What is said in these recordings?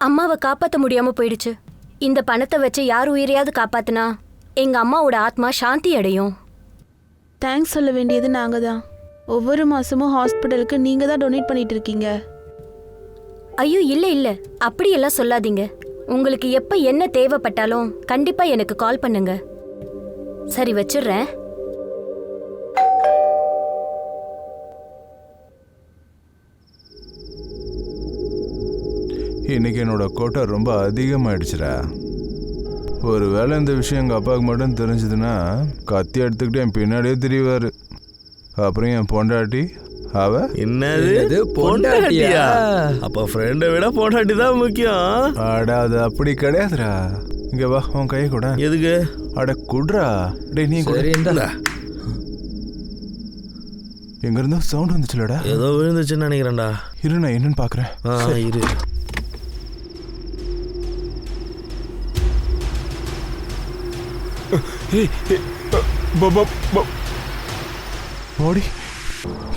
அம்மாவை காப்பாற்ற முடியாம போயிடுச்சு. இந்த பணத்தை வச்சு யார் உயிரையாவது காப்பாத்தினா எங்க அம்மாவோட ஆத்மா சாந்தி அடையும். தேங்க்ஸ் சொல்ல வேண்டியது நாங்க தான். ஒவ்வொரு மாசமும் ஹாஸ்பிட்டலுக்கு நீங்க தான் டொனேட் பண்ணிட்டு இருக்கீங்க. ஐயோ இல்ல இல்ல, அப்படியெல்லாம் சொல்லாதீங்க. உங்களுக்கு எப்ப என்ன தேவைப்பட்டாலும் கண்டிப்பா எனக்கு கால் பண்ணுங்க. சரி வச்சிடுறேன். இன்னைக்கு என்னோட கோட்டை ரொம்ப அதிகமாயிடுச்சுடா. ஒரு வேளை இந்த விஷயம் எங்கள் அப்பாவுக்கு மட்டும் தெரிஞ்சதுன்னா கத்தி எடுத்துக்கிட்டு என் பின்னாடியே திரிவார். அப்புறம் என் பொண்டாட்டி அவ என்னது பொண்டாட்டியா? அப்ப ஃப்ரெண்டை விட பொண்டாட்டி தான் முக்கியம். அடா அது அப்படி கிடையாதுடா. இங்க வா, உன் கை கூட. எதுக்கு? அட குட்ரா. டேய் நீ கூட. எங்க இருந்தா சவுண்ட் வந்துச்சுலடா. ஏதோ விழுந்துச்சுன்னு நினைக்கிறேன்டா. இரு நான் என்னன்னு பாக்குறேன். இரு. பாடி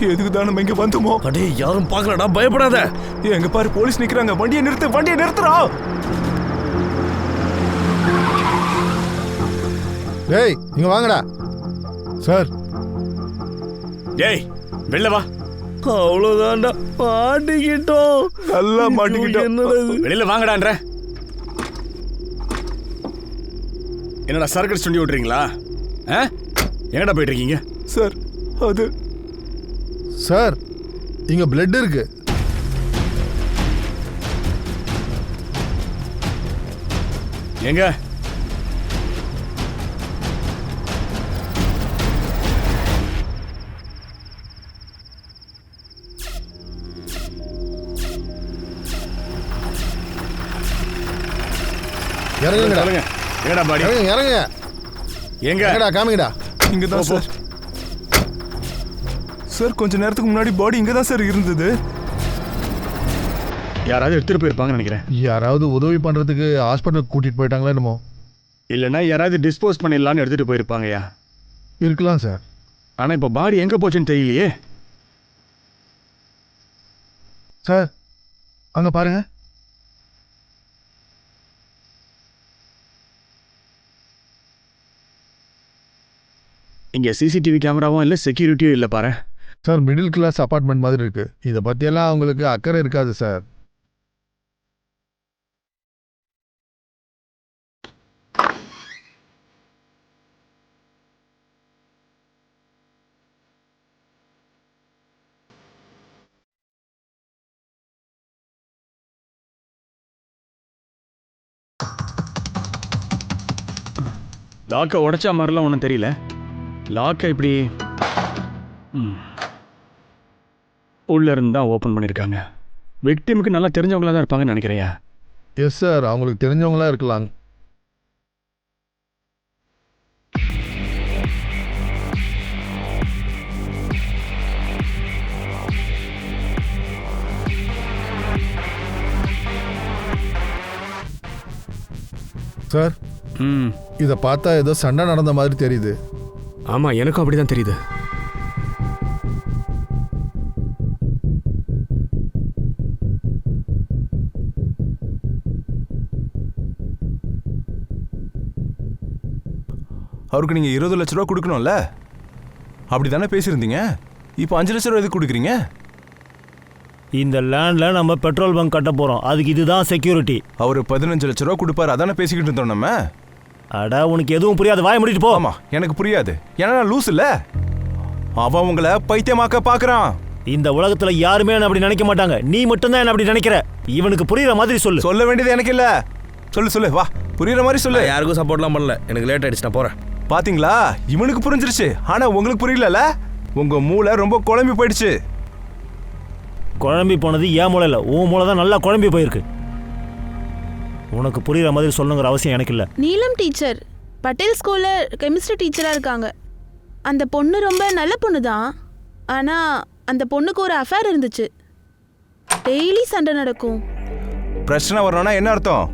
எதுக்கு தான் நம்ம இங்க வந்தோமோ? அடே யாரும் பார்க்கலடா, பயப்படாத. எங்க பாரு போலீஸ் நிக்கிறாங்க. வண்டியை நிறுத்து, வண்டியை நிறுத்துறா. டேய் இங்க வாங்கடா. சார். டேய் வெளில வா. அவ்வளவுதான்டா, மாட்டிக்கிட்டோம். நல்லா மாட்டிக்கிட்டோம். என்னடா வெளில வாங்கடான்ற. என்னடா சர்க்கஸ் சொல்லி விட்டுறீங்களா? எங்கடா போயிட்டு இருக்கீங்க? சார் அது சார் இங்க பிளட் இருக்கு. எங்க? இறங்குங்கடா. எங்கடா பாடி? இறங்குங்க. எங்க? எங்கடா காமிங்கடா. இங்க தான் சார். சார் கொஞ்ச நேரத்துக்கு முன்னாடி பாடி இங்க தான் சார் இருந்தது. யாராவது எடுத்துட்டு போயிருப்பாங்கன்னு நினைக்கிறேன். யாராவது உதவி பண்றதுக்கு ஹாஸ்பிட்டலுக்கு கூட்டிட்டு போயிட்டாங்களா என்னமோ? இல்லைன்னா யாராவது டிஸ்போஸ் பண்ணிடலான்னு எடுத்துட்டு போயிருப்பாங்கய்யா. இருக்கலாம் சார். ஆனா இப்ப பாடி எங்க போச்சுன்னு தெரியலையே. சார் அங்க பாருங்க. இங்க சிசிடிவி கேமராவும் இல்லை, செக்யூரிட்டியும் இல்லை பாரு. சார் மிடில் கிளாஸ் அபார்ட்மெண்ட் மாதிரி இருக்கு. இதை பற்றியெல்லாம் அவங்களுக்கு அக்கறை இருக்காது சார். லாக்கை உடைச்சா மாதிரிலாம் ஒன்றும் தெரியல. லாக்கை இப்படி உள்ள இருந்து தான் ஓப்பன் பண்ணியிருக்காங்க. விக்டிமுக்கு நல்லா தெரிஞ்சவங்களா தான் இருப்பாங்கன்னு நினைக்கிறையா? எஸ் சார், அவங்களுக்கு தெரிஞ்சவங்களா இருக்கலாம். சார் இதை பார்த்தா ஏதோ சண்டை நடந்த மாதிரி தெரியுது. ஆமாம், எனக்கும் அப்படி தான் தெரியுது. அவருக்கு நீங்கள் 20 லட்ச ரூபா கொடுக்கணும்ல? அப்படி தானே பேசியிருந்தீங்க. இப்போ 5 லட்ச ரூபா எதுக்கு கொடுக்குறீங்க? இந்த லேண்டில் நம்ம பெட்ரோல் பங்க் கட்ட போகிறோம். அதுக்கு இதுதான் செக்யூரிட்டி. அவர் 15 லட்ச ரூபா கொடுப்பாரு. அதானே பேசிக்கிட்டு இருந்தோம் நம்ம. அட உனக்கு எதுவும் புரியாது, வாய முடிட்டு போ. ஆமா, எனக்கு புரியாது. ஏன்னா நான் லூஸ் இல்ல. அவன் உங்களை பைத்தியமாக்க பாக்குறான். இந்த உலகத்துல யாருமே என்ன அப்படி நினைக்க மாட்டாங்க. நீ மட்டும்தான் என்ன அப்படி நினைக்கிற. இவனுக்கு புரியுற மாதிரி சொல்லு. சொல்ல வேண்டியது எனக்கு இல்ல. சொல்லு சொல்லு, வா, புரியுற மாதிரி சொல்லு. யாருக்கும் சப்போர்ட்லாம் பண்ணல, எனக்கு லேட் ஆயிடுச்சு, நான் போறேன். பாத்தீங்களா, இவனுக்கு புரிஞ்சிருச்சு. ஆனா உங்களுக்கு புரியல. உங்க மூளை ரொம்ப குழம்பி போயிடுச்சு. குழம்பி போனது ஏன் மூளை இல்லை, உன் மூளை தான் நல்லா குழம்பி போயிருக்கு. உனக்கு புரியுற மாதிரி சொல்லுங்கிற அவசியம் எனக்கு இல்லை. நீலம் டீச்சர் பட்டேல் ஸ்கூலில் கெமிஸ்ட்ரி டீச்சராக இருக்காங்க. அந்த பொண்ணு ரொம்ப நல்ல பொண்ணு தான். ஆனால் அந்த பொண்ணுக்கு ஒரு அஃபேர் இருந்துச்சு. டெய்லி சண்டை நடக்கும். பிரச்சனை வரணும்னா என்ன அர்த்தம்?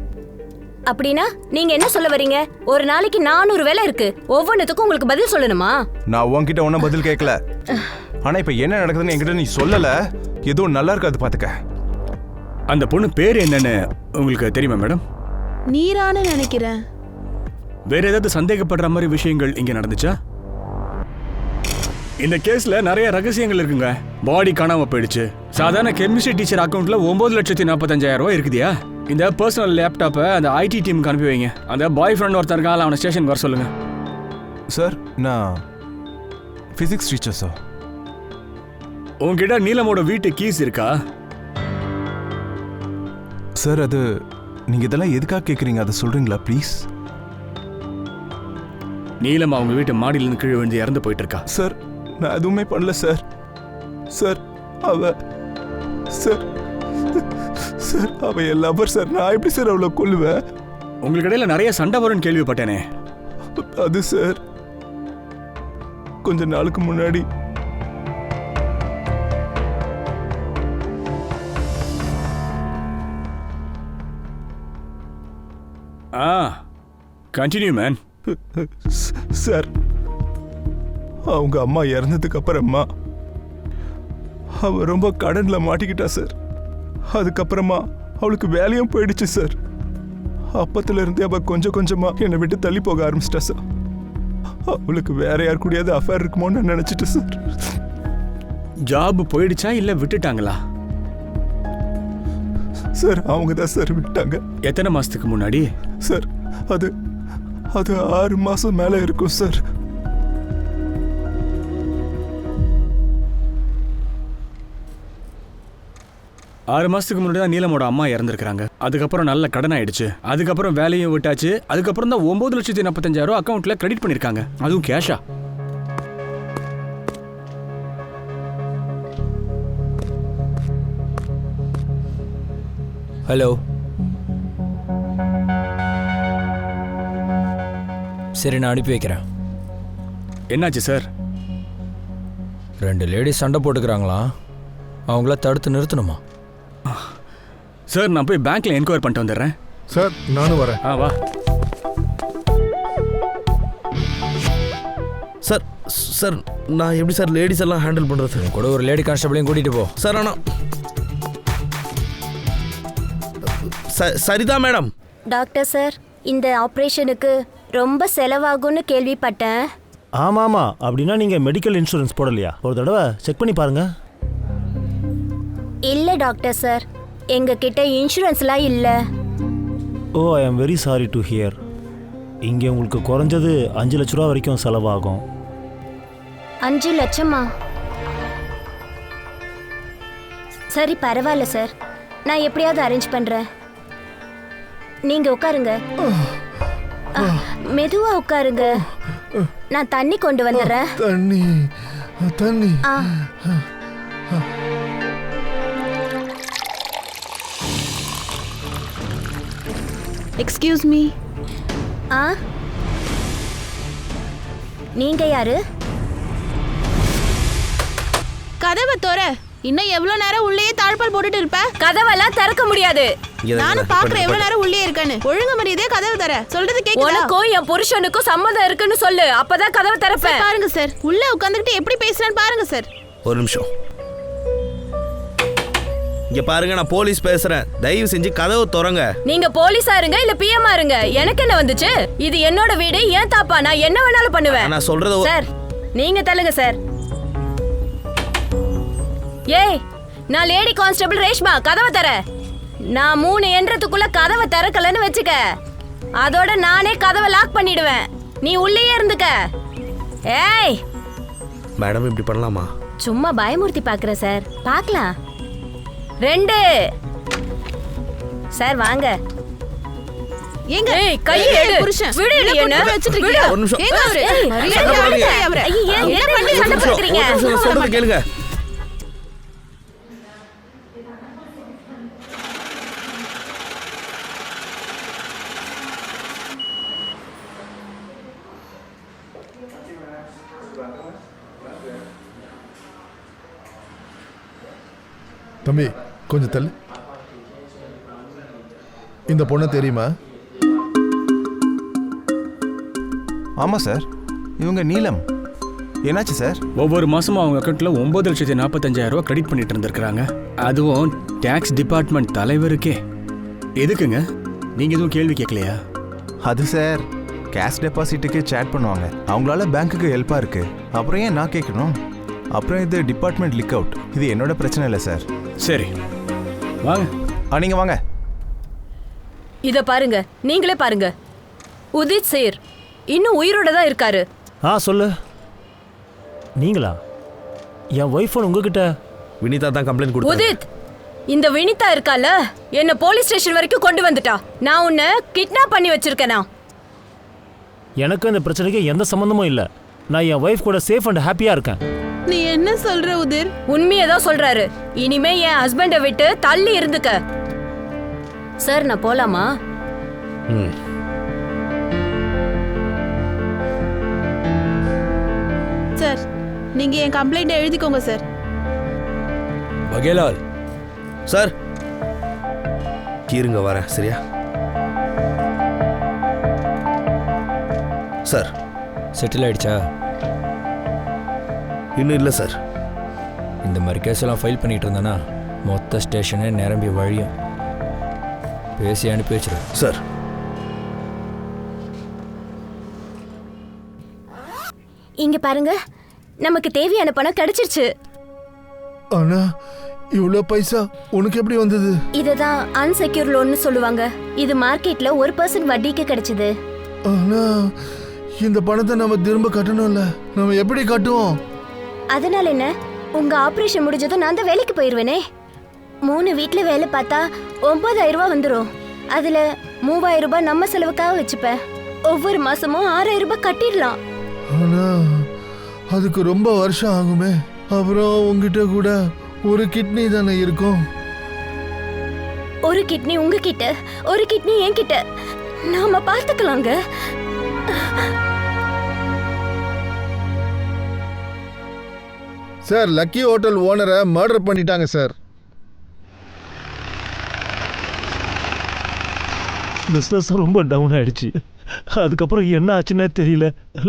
அப்படின்னா நீங்க என்ன சொல்ல வரீங்க? ஒரு நாளைக்கு 400 வேலை இருக்கு. ஒவ்வொன்றுத்துக்கும் உங்களுக்கு பதில் சொல்லணுமா? நான் உன்கிட்ட ஒன்னும் பதில் கேட்கல. ஆனா இப்ப என்ன நடக்குதுன்னு என்கிட்ட நீ சொல்லல. ஏதோ நல்லா இருக்காது பாத்துக்க. அந்த பொண்ணு பேர் என்னன்னு உங்களுக்கு தெரியுமா மேடம்? நீரான்னு நினைக்கிறேன். வேற ஏதாவது சந்தேகப்படுற மாதிரி விஷயங்கள் இங்க நடந்துச்சா? இந்த கேஸ்ல நிறைய ரகசியங்கள் இருக்குங்க. பாடி காணாம போயிடுச்சு. சாதாரண கெமிஸ்ட்ரி டீச்சர் அக்கௌண்ட்ல 9,45,000 ரூபாய் இருக்குதியா? இந்த பர்சனல் லேப்டாப்பை அந்த ஐடி டீமுக்கு அனுப்பி வைங்க. அந்த பாய் ஃப்ரெண்ட் ஒருத்தர் இருக்கான், அவனை ஸ்டேஷன் வர சொல்லுங்க. சார், நான் ஃபிசிக்ஸ் டீச்சர் சார். உங்ககிட்ட நீலமோட வீட்டு கீஸ் இருக்கா? சார், அது நீங்கள் இதெல்லாம் எதுக்காக கேட்குறீங்க, அதை சொல்கிறீங்களா ப்ளீஸ்? நீலம் அவங்க வீட்டு மாடியிலிருந்து கீழே விழுந்து இறந்து போயிட்டு இருக்கா. சார், நான் எதுவுமே பண்ணல சார். சார், சார் அவ என் லவர் சார். நான் எப்படி சார் அவளை கொல்லுவேன்? உங்களுக்கு இடையில நிறைய சண்டை வரும்னு கேள்விப்பட்டேனே. அது சார், கொஞ்ச நாளுக்கு முன்னாடி கண்டினியூ மேன். சார், அவங்க அம்மா இறந்ததுக்கு அப்புறமா அவ ரொம்ப கடன்ல மாட்டிக்கிட்டா சார். அதுக்கப்புறமா அவளுக்கு வேலையும் போயிடுச்சு சார். அப்பத்துல இருந்தே அவ கொஞ்சம் கொஞ்சமா என்னை விட்டு தள்ளி போக ஆரம்பிச்சிட்டா சார். அவளுக்கு வேற யார் கூடயாவது அஃபேர் இருக்குமோன்னு நான் நினைச்சிட்டேன் சார். ஜாப் போயிடுச்சா இல்ல விட்டுட்டாங்களா? சார், அவங்க தான் சார் விட்டாங்க. எத்தனை மாசத்துக்கு முன்னாடி? சார், அது 6 மாசம் மேல இருக்கும் சார். ஆறு மாசத்துக்கு முன்னாடி தான் நீலமோட அம்மா இறந்துருக்காங்க. அதுக்கப்புறம் நல்ல கடன் ஆயிடுச்சு. அதுக்கப்புறம் வேலையும் விட்டாச்சு. அதுக்கப்புறம் தான் 9,45,000 அக்கௌண்ட்ல கிரெடிட் பண்ணிருக்காங்க, அதுவும் கேஷா. ஹலோ. சரி, நான் அனுப்பி வைக்கிறேன். என்னாச்சு சார்? 2 லேடிஸ் சண்டை போட்டுக்கிறாங்களா, அவங்கள தடுத்து நிறுத்தணுமா? சார், நான் போய் பேங்க்ல என்கொயரி பண்ணிட்டு வந்துடுறேன். சார், நானும் வரேன். வா சார். சார், நான் எப்படி சார் லேடிஸ் எல்லாம் ஹேண்டில் பண்ணுறது? கூட ஒரு லேடி கான்ஸ்டபிளையும் கூட்டிகிட்டு போ. சார், ஆனால் சரிதான் மேடம். டாக்டர் சார், இந்த ஆப்ரேஷனுக்கு ரொம்ப செலவாகும்னு கேள்விப்பட்டேன். ஆமாம். அப்படின்னா நீங்கள் மெடிக்கல் இன்சூரன்ஸ் போடலையா? ஒரு தடவை செக் பண்ணி பாருங்க. இல்லை டாக்டர் சார், எங்ககிட்ட இன்சூரன்ஸ்லாம் இல்லை. ஓ, ஐ am very sorry to hear. இங்கே உங்களுக்கு குறைஞ்சது 5 லட்ச ரூபா வரைக்கும் செலவாகும். 5 லட்சமா? சரி, பரவாயில்ல சார், நான் எப்படியாவது அரேஞ்ச் பண்ணுறேன். நீங்கள் உட்காருங்க. மெதுவா உட்காருங்க, நான் தண்ணி கொண்டு வந்துடுறேன். தண்ணி. Excuse me. நீங்க யாரு? கதவை தோற. இன்னும் எவ்வளவு நேரம் உள்ளேயே தாழ்பால் போட்டுட்டு இருப்ப? கதவெல்லாம் திறக்க முடியாது. நானும் பாக்குறேன் எவ்வளவு நேரம் உள்ளே இருக்கேன்னு. ஒழுங்கு மரியாதையா கதவை தர. சொல்றது கேக்குதா? உனக்கும் என் புருஷனுக்கும் சம்மதம் இருக்குன்னு சொல்லு, அப்பதான் கதவை திறப்பேன். பாருங்க சார், உள்ள உட்கார்ந்துட்டு எப்படி பேசுறான்னு பாருங்க சார். ஒரு நிமிஷம். இங்க பாருங்க, நான் போலீஸ் பேசுறேன். தயவு செஞ்சு கதவை திறங்க. நீங்க போலீஸா இருங்க இல்ல பிஎம்ஆ இருங்க, எனக்கு என்ன வந்துச்சு? இது என்னோட வீடு, ஏன் தாப்பா? நான் என்ன வேணாலும் பண்ணுவேன். நான் சொல்றது சார், நீங்க தள்ளுங்க சார். ஏய், நான் லேடி கான்ஸ்டபிள் ரேஷ்மா, கதவை தர. நான் 3 என்றதுக்குள்ள கதவை திறக்கலன்னு வெச்சுக்க, அதோட நானே கதவை லாக் பண்ணிடுவேன். நீ உள்ளேயே இருந்துக்க. ஏய் மேடம், இப்படி பண்ணலாமா? சும்மா பயமுறுத்தி பாக்குறேன் சார், பார்க்கலாம். 2 சார், வாங்க. ஏங்க, கையை எடு. புருஷன் விடு, என்ன வச்சிட்டு இருக்கீங்க? ஒரு நிமிஷம். ஏங்க அவரு? என்ன பண்ணி சண்டை போடுறீங்க? சொல்றது கேளுங்க. தம்பி, கொஞ்சம் தள்ளு. இந்த பொண்ணு தெரியுமா? ஆமாம் சார், இவங்க நீலம். என்னாச்சு சார்? ஒவ்வொரு மாசமும் அவங்க அக்கௌண்ட்ல 9,45,000 ரூபாய் கிரெடிட் பண்ணிட்டு இருந்திருக்காங்க. அதுவும் டாக்ஸ் டிபார்ட்மெண்ட் தலைவருக்கே. எதுக்குங்க? நீங்க எதுவும் கேள்வி கேட்கலையா? அது சார் கேஷ் டெபாசிட்டுக்கு சேட் பண்ணுவாங்க. அவங்களால பேங்க்குக்கு ஹெல்ப்பாக இருக்கு. அப்புறம் ஏன் நான் கேட்கணும்? அப்புறம் இது டிபார்ட்மெண்ட் லிக் அவுட். இது என்னோட பிரச்சனை இல்லை சார். சரி வாங்க. நீங்கள் வாங்க. இத பாருங்க, நீங்களே பாருங்க. உதித் சேர் இன்னும் உயிரோட தான் இருக்காரு. சொல்லு. நீங்களா? என் ஒய்ஃப் உங்ககிட்ட? வினிதா தான் கம்ப்ளைண்ட் கொடுத்தா. உதித், இந்த வினிதா இருக்கால, என்ன போலீஸ் ஸ்டேஷன் வரைக்கும் கொண்டு வந்துட்டா. நான் உன்னை கிட்னாப் பண்ணி வச்சிருக்கேனா? எனக்கு அந்த பிரச்சனைக்கு எந்த சம்மந்தமும் இல்லை. நான் என் ஒய்ஃப் கூட சேஃப் அண்ட் ஹாப்பியாக இருக்கேன். நீ என்ன சொல்ற உதிர்? உண்மையை தான் சொல்றாரு. இனிமே என் ஹஸ்பண்டை விட்டு தள்ளி இருந்துக்க. சார் நான் போலாமா? சார் நீங்க என் கம்ப்ளைண்ட்டை எழுதிக்கோங்க சார். வகேலால். சார் இருங்க வரேன். சரியா சார்? செட்டில் ஆயிடுச்சா? இன்னும் இல்லை சார். இந்த மாதிரி கேஸெல்லாம் ஃபைல் பண்ணிட்டு இருந்தேன்னா மொத்த ஸ்டேஷனே நிரம்பி வழியும். பேசி அனுப்பி வச்சிரு. சார் இங்க பாருங்க, நமக்கு தேவையான பணம் கிடைச்சிருச்சு. ஆனா இவ்வளோ பைசா உனக்கு எப்படி வந்தது? இதுதான் அன்செக்யூர் லோன்னு சொல்லுவாங்க. இது மார்க்கெட்ல 1% வட்டிக்கு கிடைச்சது. ஆனா இந்த பணத்தை நம்ம திரும்ப கட்டணும்ல, நம்ம எப்படி கட்டுவோம்? அதனால என்ன, உங்க ஆபரேஷன் முடிஞ்சதும் நான் தான் வேலைக்கு போயிருவேனே. 3 வீட்ல வேலை பார்த்தா 9,000 ரூபாய் வந்துடும். அதுல 3,000 ரூபாய் நம்ம செலவுக்காக வச்சுப்பேன். ஒவ்வொரு மாசமும் 6,000 ரூபாய் கட்டிடலாம். ஆனா அதுக்கு ரொம்ப வருஷம் ஆகுமே. அப்புறம் உங்ககிட்ட கூட ஒரு கிட்னி தானே இருக்கும். ஒரு கிட்னி உங்ககிட்ட, ஒரு கிட்னி என்கிட்ட. நாம பார்த்துக்கலாங்க. சார் லக்கி ஹோட்டல் ஓனரை மர்டர் பண்ணிட்டாங்க சார். பிஸ்னஸ் ரொம்ப டவுன் ஆயிடுச்சு. அதுக்கப்புறம் என்ன ஆச்சுன்னே தெரியல.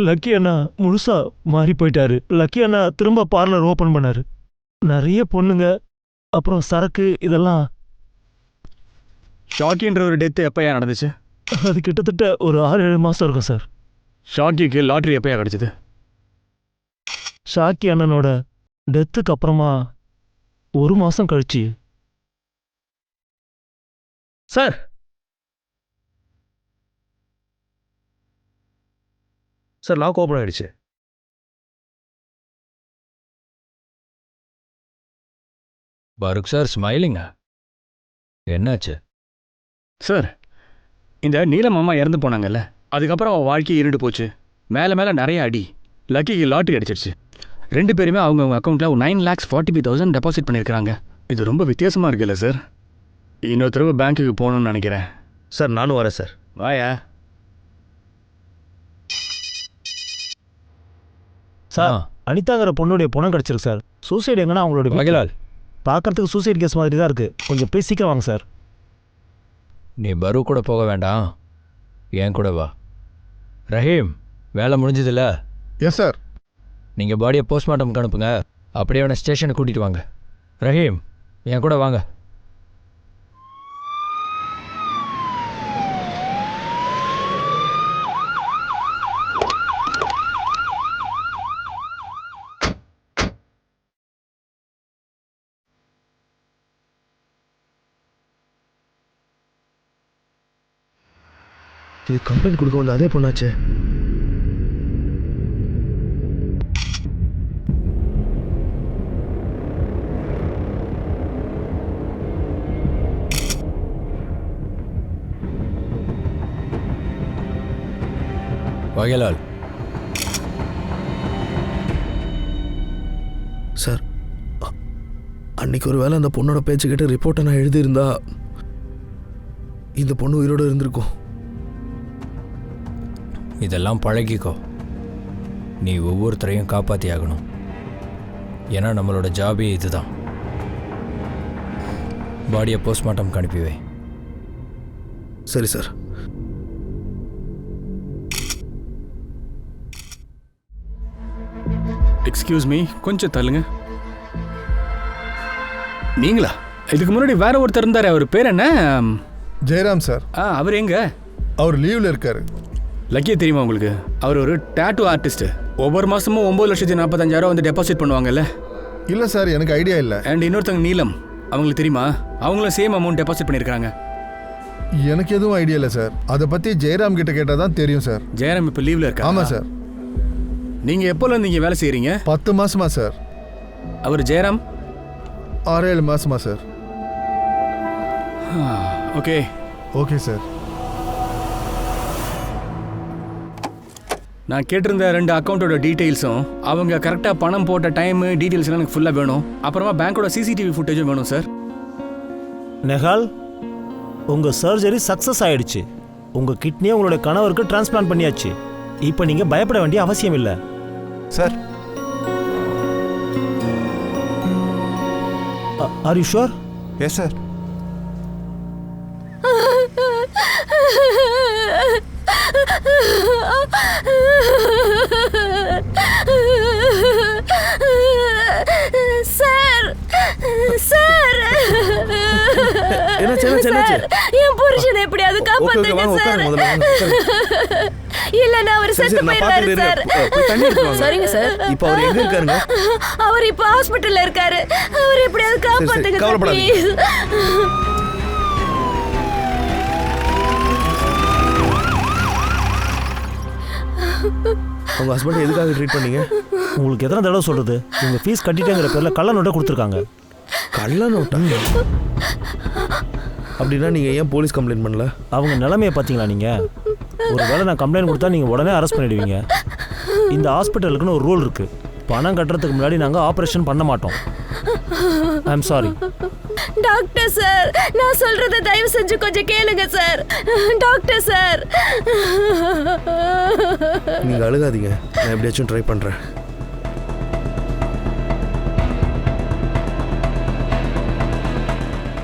லக்கி அண்ணா முழுசா மாறி போயிட்டாரு. லக்கி அண்ணா திரும்ப பார்லர் ஓப்பன் பண்ணாரு. நிறைய பொண்ணுங்க, அப்புறம் சரக்கு, இதெல்லாம். ஷாக்கின்ற ஒரு டெத்து எப்பயா நடந்துச்சு? அது கிட்டத்தட்ட ஒரு 6-7 மாதம் இருக்கும் சார். ஷாக்கிக்கு லாட்ரி எப்பயா கிடைச்சது? ஷாக்கி அண்ணனோட டெத்துக்கு அப்புறமா 1 மாதம் கழிச்சு. சார் சார் லாக் ஓப்பன் ஆயிடுச்சு. பாருக் சார் ஸ்மைலிங்கா? என்னாச்சு சார்? இந்த நீலம் அம்மா இறந்து போனாங்கல்ல, அதுக்கப்புறம் அவன் வாழ்க்கையை இருண்டு போச்சு. மேலே மேலே நிறைய அடி. லக்கிக்கு லாட்ரி அடிச்சிருச்சு. 2 பேருமே அவங்க அக்கௌண்ட்டில் 9,40,000 டெபாசிட் பண்ணியிருக்கிறாங்க. இது ரொம்ப வித்தியாசமாக இருக்குல்ல சார்? இன்னொரு தடவை பேங்க்குக்கு போகணும்னு நினைக்கிறேன். சார் நானும் வரேன் சார். வாயா. சார் அனிதாங்கிற பொண்ணுடைய பணம் கிடச்சிருக்கு சார். சூசைடு எங்கன்னா அவங்களோட வகேலால். பார்க்கறதுக்கு சூசைட் கேஸ் மாதிரி தான் இருக்குது. கொஞ்சம் போய் சீக்கிரம் வாங்க சார். நீ பரு கூட போக வேண்டாம், என் கூட வா. ரஹீம், வேலை முடிஞ்சதில்ல? Yes sir. நீங்கள் பாடியை போஸ்ட்மார்ட்டம்க்கு அனுப்புங்க. அப்படியே அவனை ஸ்டேஷனுக்கு கூட்டிகிட்டு வாங்க. ரஹீம், என் கூட வாங்க. இது கம்ப்ளைண்ட் கொடுக்க வந்த அதே பொண்ணாச்சே. வகேலால். சார் அன்னைக்கு ஒரு வேளை அந்த பொண்ணோட பேச்சு கேட்டு ரிப்போர்ட்டை நான் எழுதியிருந்தா இந்த பொண்ணு உயிரோடு இருந்திருக்கும். இதெல்லாம் பழகிக்கோ. நீ ஒவ்வொருத்தரையும் காப்பாற்றி ஆகணும். ஏன்னா நம்மளோட ஜாபே இதுதான். பாடியை போஸ்ட்மார்ட்டம்க்கு அனுப்பி வை. சரி சார். எக்ஸ்கியூஸ் மீ, கொஞ்சம் தள்ளுங்க. நீங்களா? இதுக்கு முன்னாடி வேற ஒருத்தர் இருந்தாரு, அவர் பேர் என்ன? ஜெயராம் சார். அவர் எங்க? அவர் லீவ்ல இருக்காரு. லக்கியே தெரியுமா உங்களுக்கு? அவர் ஒரு டாட்டூ ஆர்டிஸ்ட். ஒவ்வொரு மாசமும் 9,45,000 வந்து டெபாசிட் பண்ணுவாங்கல்ல? இல்ல சார், எனக்கு ஐடியா இல்ல. அண்ட் இன்னொருத்தங்க நீலம், அவங்களுக்கு தெரியுமா? அவங்களும் சேம் அமௌண்ட் டெபாசிட் பண்ணியிருக்காங்க. எனக்கு எதுவும் ஐடியா இல்லை சார். அதை பத்தி ஜெயராம் கிட்ட கேட்டால் தான் தெரியும் சார். ஜெயராம் இப்போ லீவ்ல இருக்கா? ஆமாம் சார். நீங்கள் எப்போலேருந்து இங்கே வேலை செய்கிறீங்க? 10 மாசமா சார். அவர் ஜெயராம் 6-7 மாசமா சார். Okay okay sir. நான் கேட்டிருந்த 2 அக்கௌண்ட்டோட டீட்டெயில்ஸும் அவங்க கரெக்டாக பணம் போட்ட டைமு டீட்டெயில்ஸ்லாம் எனக்கு ஃபுல்லாக வேணும். அப்புறமா பேங்க்கோட சிசிடிவி ஃபுட்டேஜும் வேணும் சார். நெஹால், உங்கள் சர்ஜரி சக்ஸஸ் ஆயிடுச்சு. உங்கள் கிட்னியை உங்களோட கணவருக்கு டிரான்ஸ்பிளான்ட் பண்ணியாச்சு. இப்போ நீங்கள் பயப்பட வேண்டிய அவசியம் இல்லை sir. Are you sure? Yes sir. Sir sir, என் புருஷனை எப்படியாவது காப்பாத்துங்க சார். இல்லன்னா அவர் செத்து போயிடுவாரு சார். சரிங்க சார். இப்போ அவர் எங்க இருக்காருங்க? அவர் இப்ப ஹாஸ்பிடல்ல இருக்காரு. அவர் எப்படியாவது காப்பாத்துங்க சார், ப்ளீஸ். உங்க ஹஸ்பண்ட் எதுக்காக ட்ரீட் பண்ணீங்க? உங்களுக்கு எத்தனை தடவை சொல்கிறது? உங்கள் ஃபீஸ் கட்டிட்டேங்கிற பேரில் கள்ள நோட்டை கொடுத்துருக்காங்க. கள்ள நோட்டா? அப்படின்னா நீங்கள் ஏன் போலீஸ் கம்ப்ளைண்ட் பண்ணல? அவங்க நிலைமையை பார்த்தீங்களா நீங்கள்? ஒரு வேளை நான் கம்ப்ளைண்ட் கொடுத்தா நீங்கள் உடனே அரெஸ்ட் பண்ணிடுவீங்க. இந்த ஹாஸ்பிட்டலுக்குன்னு ஒரு ரூல் இருக்குது. பணம் கட்டுறதுக்கு முன்னாடி நாங்கள் ஆப்ரேஷன் பண்ண மாட்டோம். I am sorry. Doctor sir, நான் சொல்றத தயவு செஞ்சு கொஞ்சம் கேளுங்க சார். டாக்டர் சார், நீங்க அழுகாதீங்க, நான் எப்படியாச்சும் ட்ரை பண்றேன்.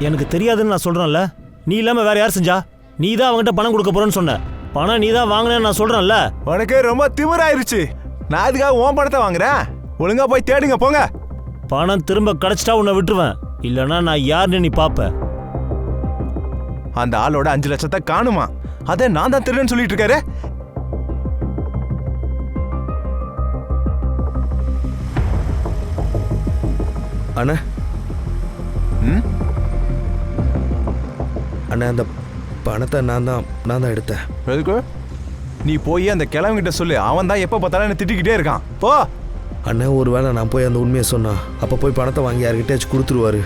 எனக்கு தெரியாதுன்னு நான் சொல்கிறேன்ல. நீ இல்லாமல் வேறு யார் செஞ்சா? நீ தான் அவங்ககிட்ட பணம் கொடுக்க போகிறேன்னு சொன்ன. பணம் நீ தான் வாங்கினேன்னு நான் சொல்கிறேன்ல. உனக்கு ரொம்ப திமிராயிருச்சு. நான் அதுக்காக உன் பணத்தை வாங்குறேன். ஒழுங்கா போய் தேடுங்க போங்க. பணம் திரும்ப கிடச்சிட்டா உன்னை விட்டுருவேன். இல்லைன்னா நான் யாருன்னு நீ பார்ப்ப. அந்த ஆளோட 5 லட்சத்தை காணுமா? அதை நான் தான் திருடன்னு சொல்லிட்டு இருக்காரு. அண்ணா அண்ணா, அந்த பணத்தை நான் தான் எடுத்தேன். எதுக்கு? நீ போய் அந்த கிழவங்கிட்ட சொல்லு. அவன் தான் எப்போ பார்த்தாலும் என்ன திட்டிக்கிட்டே இருக்கான். போ. அண்ணன், ஒரு வேளை நான் போய் அந்த உண்மையை சொன்னா அப்போ போய் பணத்தை வாங்கி யார்கிட்டயாச்சும் கொடுத்துருவாரு.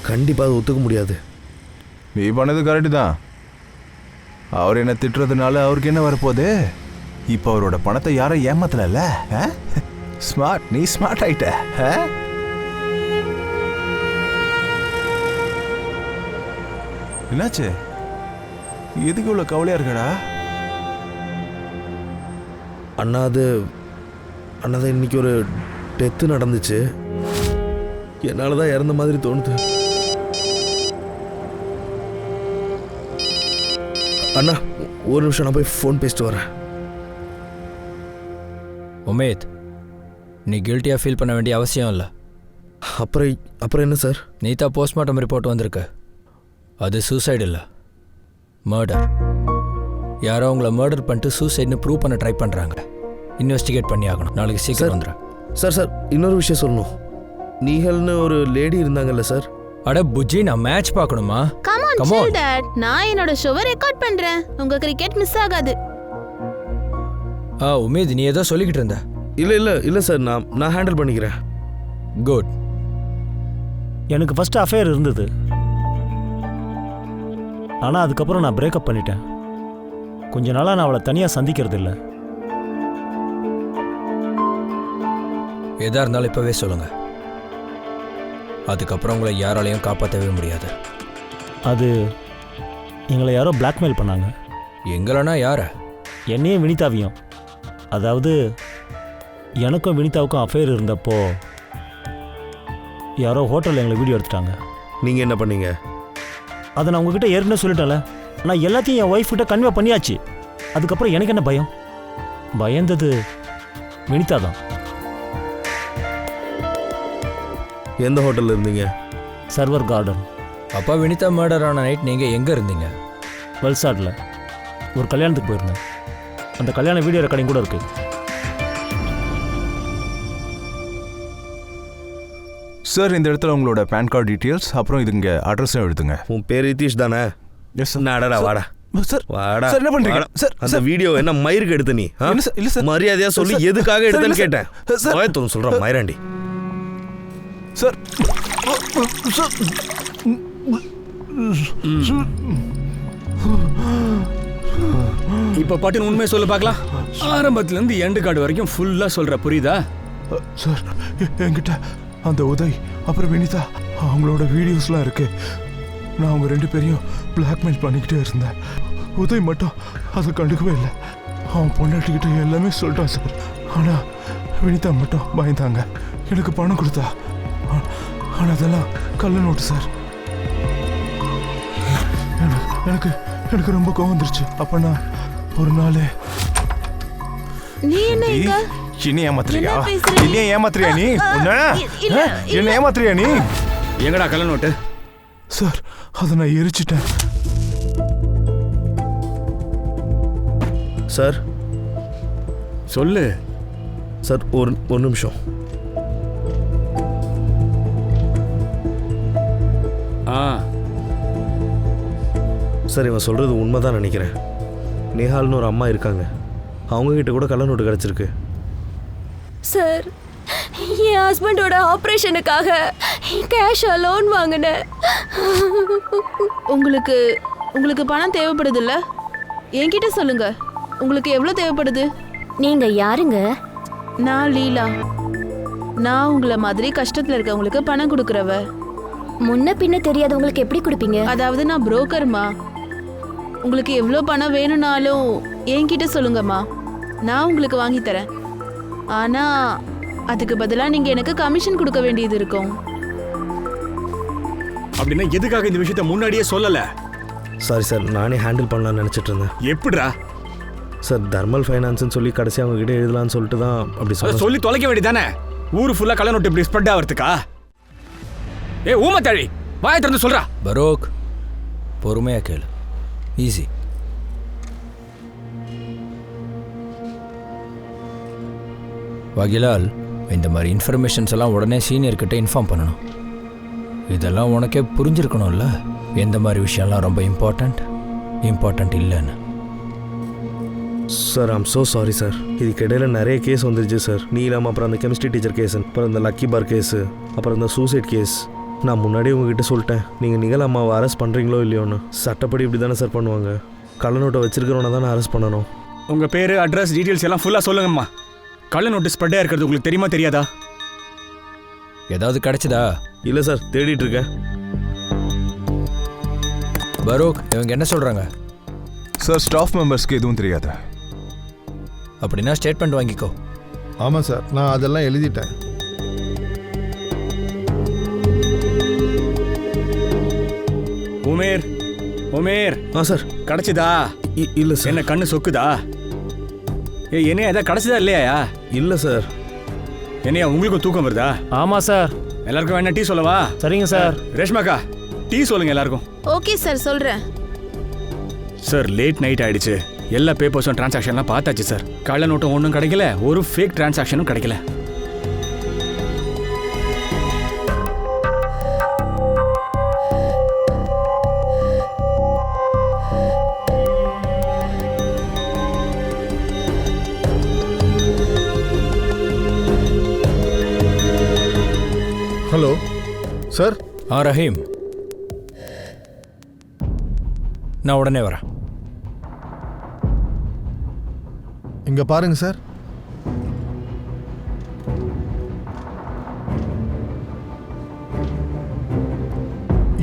கண்டிப்பாக அதை ஒத்துக்க முடியாது. நீ பண்ணது கரெக்டு தான். அவர் என்ன திட்டுறதுனால அவருக்கு என்ன வரப்போகுது? இப்போ அவரோட பணத்தை யாரும் ஏமாத்தல. ஸ்மார்ட். நீ ஸ்மார்ட் ஆயிட்ட. என்னாச்சு? எதுக்கு இவ்வளோ கவலையா இருக்கடா? அண்ணா, அது இன்னைக்கு ஒரு டெத்து நடந்துச்சு. என்னால் தான் இறந்த மாதிரி தோணுது. அண்ணா, ஒரு நிமிஷம், நான் போய் ஃபோன் பேசிட்டு வரேன். உமேத், நீ கில்ட்டியாக ஃபீல் பண்ண வேண்டிய அவசியம் இல்லை. அப்புறம் என்ன சார்? நீ தான் போஸ்ட்மார்ட்டம் ரிப்போர்ட் வந்திருக்கு. அது சூசைடு இல்லை, மர்டர். யாரோ உங்களை மர்டர் பண்ணிட்டு சூசைட்னு ப்ரூவ் பண்ண ட்ரை பண்ணுறாங்க. இன்வெஸ்டிகேட் பண்ணி ஆகணும். நாளைக்கு சீக்கிரம் வந்துடுறேன். சார், இன்னொரு விஷயம் சொல்லணும். நீகல்னு ஒரு லேடி இருந்தாங்கல்ல சார்? அட புஜ்ஜி, நான் மேட்ச் பார்க்கணுமா? Come on chill dad. நான் என்னோட ஷோவை ரெக்கார்ட் பண்றேன். உங்க கிரிக்கெட் மிஸ் ஆகாது. உமேத், நீ ஏதோ சொல்லிக்கிட்டு இருந்த. இல்லை சார், நான் ஹேண்டில் பண்ணிக்கிறேன். குட். எனக்கு ஃபர்ஸ்ட் அஃபேர் இருந்தது. ஆனால் அதுக்கப்புறம் நான் பிரேக்கப் பண்ணிட்டேன். கொஞ்ச நாளாக நான் அவளை தனியாக சந்திக்கிறது இல்லை. எதாக இருந்தாலும் இப்போவே சொல்லுங்கள். அதுக்கப்புறம் உங்களை யாராலையும் காப்பாற்றவே முடியாது. அது எங்களை யாரோ பிளாக்மெயில் பண்ணாங்க. எங்களனா யார? என்னையும் வினிதாவையும். அதாவது எனக்கும் வினிதாவுக்கும் அஃபேர் இருந்தப்போ யாரோ ஹோட்டலில் எங்களை வீடியோ எடுத்துட்டாங்க. நீங்கள் என்ன பண்ணீங்க? அதை நான் உங்ககிட்ட ஏற்கனவே சொல்லிட்டேன்ல. நான் எல்லாத்தையும் என் ஒய்ஃப் கிட்ட கன்வே பண்ணியாச்சு. அதுக்கப்புறம் எனக்கு என்ன பயம்? பயந்தது வினிதா தான். எந்த ஹோட்டலில் இருந்தீங்க? Server garden. அப்பா வினிதா மர்டர் ஆன நைட் நீங்கள் எங்கே இருந்தீங்க? வல்சாடில் ஒரு கல்யாணத்துக்கு போயிருந்தேன். அந்த கல்யாண வீடியோ ரெக்கார்டிங் கூட இருக்குது. சார் இந்த இடத்துல உங்களோட பேன் கார்டு டீட்டெயில்ஸ் அப்புறம் இது இங்கே அட்ரஸும் எழுதுங்க. உன் பேர் ரிதீஷ் தானே? Yes sir. நடடா வாடா சார் வாடா. சார் என்ன பண்ணுறீங்க வாடா. சார்? அந்த வீடியோ என்ன மயிருக்கு எடுத்த நீ? இல்லை சார், இல்லை சார். மரியாதையா சொல்லி சார், எதுக்காக சார், எடுத்தேன்னு இல்லை கேட்டேன். சார். மயத்தோன்னு சொல்கிறேன் மயிராண்டி. சார் இப்போ பாட்டுன்னு உண்மையை சொல்ல பார்க்கலாம். ஆரம்பத்துலேருந்து எண்டு கார்டு வரைக்கும் ஃபுல்லாக சொல்கிற, புரியுதா? சார் என்கிட்ட அந்த உதய் அப்புறம் வினிதா அவங்களோட வீடியோஸ்லாம் இருக்கு. நான் அவங்க 2 பேரையும் பிளாக்மெயில் பண்ணிக்கிட்டே இருந்தேன். உதய் மட்டும் அதை கண்டுக்கவே இல்லை. அவன் பொண்டாட்டிக்கிட்ட எல்லாமே சொல்லிட்டான் சார். ஆனால் வினிதா மட்டும் பயந்தாங்க. எனக்கு பணம் கொடுத்தா. ஆனால் அதெல்லாம் கள்ள நோட்டு சார். எனக்கு எனக்கு ரொம்ப கோவம் வந்துருச்சு. அப்போ நான் ஒரு நாள் நீ என்ன இங்க? என்ன ஏமாத்துறியா? என்ன பேசுறீங்க? என்ன ஏமாத்துறியா நீ? இல்ல, என்ன ஏமாத்துறியா நீ? எங்கடா கள்ள நோட்டு? சார் அதை நான் எரிச்சிட்டேன். சார் சொல்லு. சார் ஒரு நிமிஷம். ஆ சார் இவன் சொல்கிறது உண்மை தான் நினைக்கிறேன். நேஹால்னு ஒரு அம்மா இருக்காங்க. அவங்கக்கிட்ட கூட கள்ள நோட்டு கிடச்சிருக்கு. சார், என் ஹஸ்பண்டோட ஆப்ரேஷனுக்காக கேஷா லோன் வாங்கினேன். உங்களுக்கு உங்களுக்கு பணம் தேவைப்படுதுல்ல? என்கிட்ட சொல்லுங்க. உங்களுக்கு எவ்வளோ தேவைப்படுது? நீங்க யாருங்க? நான் லீலா. நான் உங்களை மாதிரி கஷ்டத்தில் இருக்கவங்களுக்கு பணம் கொடுக்குறவ. முன்ன பின்ன தெரியாதவங்களுக்கு எப்படி கொடுப்பீங்க? அதாவது நான் புரோக்கர்மா. உங்களுக்கு எவ்வளோ பணம் வேணும்னாலும் என்கிட்ட சொல்லுங்கம்மா. நான் உங்களுக்கு வாங்கி தரேன். ஆனால் அதுக்கு பதிலாக நீங்கள் எனக்கு கமிஷன் கொடுக்க வேண்டியது இருக்கும். அப்படின்னா எதுக்காக இந்த விஷயத்த முன்னாடியே சொல்லல? சாரி சார், நானே ஹேண்டில் பண்ணலாம்னு நினச்சிட்டு இருந்தேன். எப்படிடா? சார் தர்மல் ஃபைனான்ஸ்னு சொல்லி கடைசி அவங்ககிட்ட எழுதலான்னு சொல்லிட்டு தான் அப்படி அதை சொன்னேன். சொல்லி தொலைக்க வேண்டியதானே? ஊரு ஃபுல்லாக கள்ள நோட்டு இப்படி ஸ்ப்ரெட் ஆகிறதுக்கா? ஏ ஊமத்தாழி, வாயை திறந்து சொல்றா. பரோக், பொறுமையாக கேளு. ஈஸி. வகிலால், இந்த மாதிரி இன்ஃபர்மேஷன்ஸ் எல்லாம் உடனே சீனியர்கிட்ட இன்ஃபார்ம் பண்ணணும். இதெல்லாம் உனக்கே புரிஞ்சிருக்கணும்ல, எந்த மாதிரி விஷயம்லாம் ரொம்ப இம்பார்ட்டண்ட் இல்லைன்னு. Sir I'm so sorry sir. இதுக்கு இடையில நிறைய கேஸ் வந்துருச்சு சார். நீலம், அப்புறம் அந்த கெமிஸ்ட்ரி டீச்சர் கேஸ், அப்புறம் இந்த லக்கி பார் கேஸு, அப்புறம் இந்த சூசைட் கேஸ். நான் முன்னாடியே உங்ககிட்ட சொல்லிட்டேன், நீங்கள் நிகழ் அம்மாவை அரெஸ்ட் பண்ணுறீங்களோ இல்லையோன்னு. சட்டப்படி இப்படி தானே சார் பண்ணுவாங்க. கள்ள நோட்டை வச்சிருக்கிறவனை தானே அரெஸ்ட் பண்ணணும். உங்கள் பேர், அட்ரஸ், டீட்டெயில்ஸ் எல்லாம் ஃபுல்லாக சொல்லுங்கம்மா. கள்ள நோட்டு ஸ்ப்ரெட்டாக இருக்கிறது உங்களுக்கு தெரியுமா தெரியாதா? ஏதாவது கிடைச்சதா? இல்லை சார், தேடிட்டு இருக்கேன். பரோக், இவங்க என்ன சொல்கிறாங்க? சார் ஸ்டாஃப் மெம்பர்ஸ்க்கு எதுவும் தெரியாது. அப்படின்னா ஸ்டேட்மெண்ட் வாங்கிக்கோ. ஆமாம் சார், நான் அதெல்லாம் எழுதிட்டேன். உமேர் சார் கிடைச்சதா? இல்லை சார். என்ன கண்ணு சொக்குதா? என்ன ஏதாவது கிடைச்சதா இல்லையா? இல்லை சார். என்னையா உங்களுக்கு தூக்கம் வருதா? ஆமாம் சார். எல்லாருக்கும் வேணா டீ சொல்லவா? சரிங்க சார். ரேஷ்மாக்கா, டீ சொல்லுங்க எல்லாருக்கும். ஓகே சார், சொல்கிறேன். சார் லேட் நைட் ஆயிடுச்சு. எல்லா பேப்பர்ஸும் டிரான்சாக்ஷன்லாம் பார்த்தாச்சு சார். கள்ள நோட்டும் ஒன்றும் கிடைக்கல, ஒரு ஃபேக் டிரான்சாக்ஷனும் கிடைக்கல. Hello sir. ரஹீம், நான் உடனே வரேன். இங்கே பாருங்க சார்.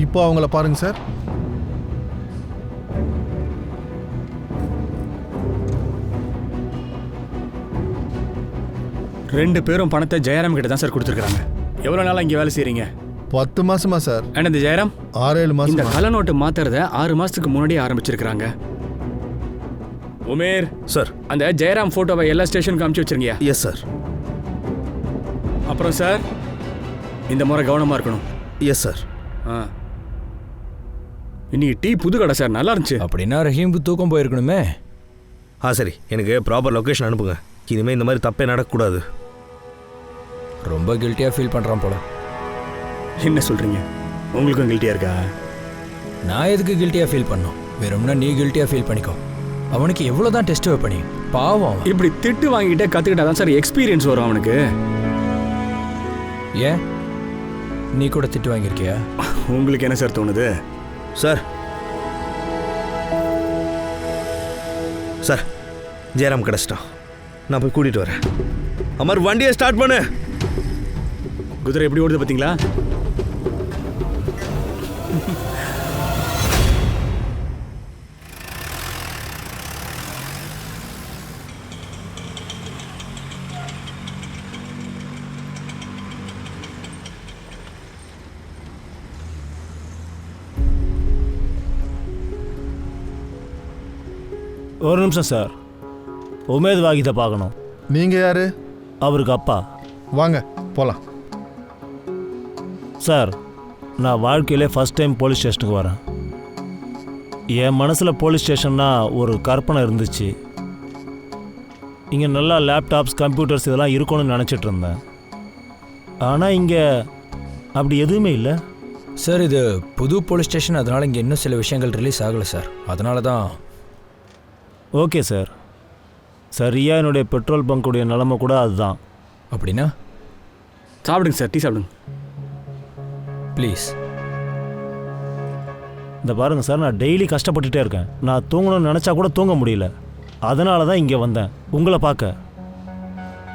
இப்போ அவங்கள பாருங்க சார். ரெண்டு பேரும் பணத்தை ஜெயராம் கிட்ட தான் சார் கொடுத்துருக்காங்க. எவ்வளோ நாளாக இங்கே வேலை செய்கிறீங்க? 10 மாசமா சார். அண்ட் இந்த ஜெயராம் 6-7 இந்த மாசம். கள்ள நோட்டு மாத்துறத 6 மாசத்துக்கு முன்னாடியே ஆரம்பிச்சிருக்காங்க. உமேர் சார். அந்த ஜெயராம் போட்டோவை எல்லா ஸ்டேஷனுக்கும் அனுப்பிச்சு வச்சிருங்கயா? Yes sir. அப்புறம் சார், இந்த முறை கவனமாக இருக்கணும். Yes sir. ஆ, இன்னைக்கு டீ புது கடை சார், நல்லா இருந்துச்சு. அப்படின்னா ரஹீம் தூக்கம் போயிருக்கணுமே. சரி, எனக்கு ப்ராப்பர் லொக்கேஷன் அனுப்புங்க. இனிமேல் இந்த மாதிரி தப்பே நடக்கக்கூடாது. ரொம்ப கில்ட்டியாக ஃபீல் பண்ணுறான் போல. என்ன சொல்கிறீங்க? உங்களுக்கும் கில்ட்டியாக இருக்கா? நான் எதுக்கு கில்ட்டியாக ஃபீல் பண்ணோம்? வேறும்னா நீ கில்ட்டியாக ஃபீல் பண்ணிக்கோ. அவனுக்கு எவ்வளோ தான் டெஸ்ட் வைப்பனி, பாவம் அவன். இப்படி திட்டு வாங்கிட்டே கற்றுக்கிட்டா தான் சார் எக்ஸ்பீரியன்ஸ் வரும் அவனுக்கு. ஏன் நீ கூட திட்டு வாங்கியிருக்கியா? உங்களுக்கு என்ன சார் தோணுது? சார் சார் ஜெயராம் கிடச்சிட்டான். நான் போய் கூட்டிகிட்டு வரேன். அமர், வண்டியை ஸ்டார்ட் பண்ணு. குதிரை எப்படி ஓடுது பார்த்தீங்களா? ஒரு நிமிஷம் சார், உமேத் வாகிதை பார்க்கணும். நீங்க யாரு? அவருக்கு அப்பா. வாங்க போலாம். சார், நான் வாழ்க்கையிலே ஃபஸ்ட் டைம் போலீஸ் ஸ்டேஷனுக்கு வரேன். என் மனசில் போலீஸ் ஸ்டேஷன்னா ஒரு கற்பனை இருந்துச்சு. இங்கே நல்லா லேப்டாப்ஸ், கம்ப்யூட்டர்ஸ் இதெல்லாம் இருக்கணும்னு நினச்சிட்டு இருந்தேன். ஆனால் இங்கே அப்படி எதுவுமே இல்லை. சார், இது புது போலீஸ் ஸ்டேஷன், அதனால் இங்கே இன்னும் சில விஷயங்கள் ரிலீஸ் ஆகலை சார். அதனால தான். Okay sir. சரியாக என்னுடைய பெட்ரோல் பங்குடைய நிலமை கூட அதுதான். அப்படின்னா சாப்பிடுங்க சார், டீ சாப்பிடுங்க ப்ளீஸ். இந்த பாருங்கள் சார், நான் டெய்லி கஷ்டப்பட்டுட்டே இருக்கேன். நான் தூங்கணும்னு நினச்சா கூட தூங்க முடியல. அதனால தான் இங்கே வந்தேன் உங்களை பார்க்க.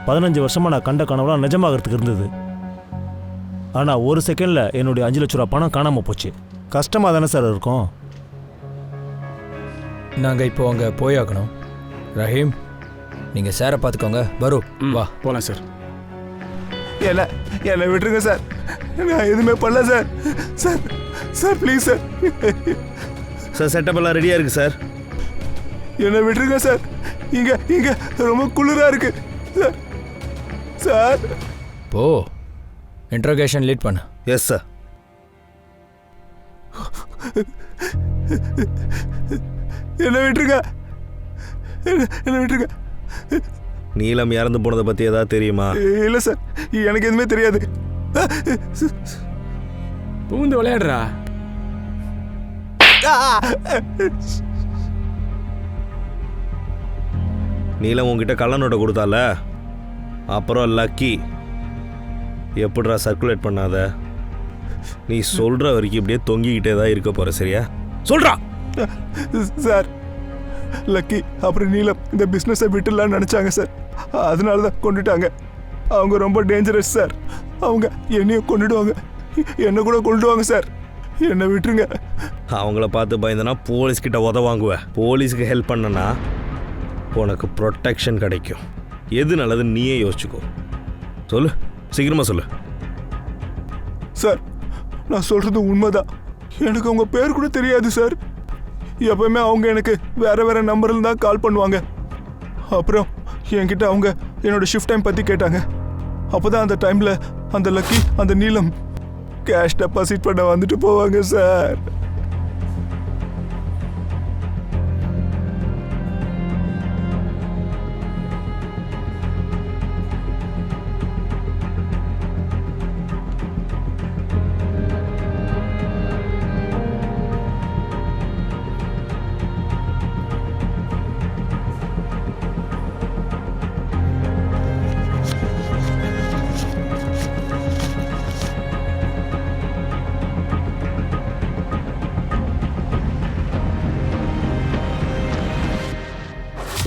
15 வருஷமாக நான் கண்ட கனவுலாம் நிஜமாகறதுக்கு இருந்தது. ஆனால் ஒரு செகண்டில் என்னுடைய 5 லட்ச ரூபா பணம் காணாமல் போச்சு. கஷ்டமாக தானே சார் இருக்கும். நாங்கள் இப்போ அங்கே போயாகணும். ரஹீம், நீங்கள் சாரை பார்த்துக்கோங்க. பரு வா போகலாம் சார். என்னை விட்டுருங்க சார், நான் எதுவுமே பண்ணல sir. Sir sir please sir. Sir setup எல்லாம் ரெடியாக இருக்குது சார். என்னை விட்டுருங்க சார். இங்கே ரொம்ப குளிராக இருக்கு சார். சார் போ, இன்ட்ரோகேஷன் லீட் பண்ணு. Yes sir. என்னை விட்டுருங்க, என்னை விட்டுருங்க. நீலம் இறந்து போனதை பற்றி ஏதாவது தெரியுமா? இல்லை சார், எனக்கு எதுவுமே தெரியாது. பூந்து விளையாடுறா. நீலம் உங்ககிட்ட கள்ள நோட்டை கொடுத்தால, அப்புறம் லக்கி எப்படிடா சர்க்குலேட் பண்ணாத. நீ சொல்கிற வரைக்கும் இப்படியே தொங்கிக்கிட்டே தான் இருக்க போகிற, சரியா? சொல்கிறா சார். லக்கி அப்புறம் நீலம் இந்த பிஸ்னஸை விட்டுலான்னு நினச்சாங்க சார். அதனால தான் கொண்டுட்டாங்க. அவங்க ரொம்ப டேஞ்சரஸ் சார். அவங்க என்னையும் கொண்டுடுவாங்க, என்னை கூட கொண்டுடுவாங்க சார். என்னை விட்டுருங்க. அவங்கள பார்த்து பயந்தனா போலீஸ்கிட்ட உதவாங்குவேன். போலீஸுக்கு ஹெல்ப் பண்ணனா உனக்கு ப்ரொடெக்ஷன் கிடைக்கும். எது நல்லதுன்னு நீயே யோசிச்சுக்கோ. சொல்லு, சீக்கிரமாக சொல்லு. சார், நான் சொல்கிறது உண்மைதான். எனக்கு அவங்க பேர் கூட தெரியாது சார். எப்பவுமே அவங்க எனக்கு வேறு நம்பரில் தான் கால் பண்ணுவாங்க. அப்புறம் என்கிட்ட அவங்க என்னோட ஷிஃப்ட் டைம் பற்றி கேட்டாங்க. அப்போ தான் அந்த டைமில் அந்த லக்கி, அந்த நீலம் கேஷ் டெபாசிட் பண்ண வந்துட்டு போவாங்க சார்.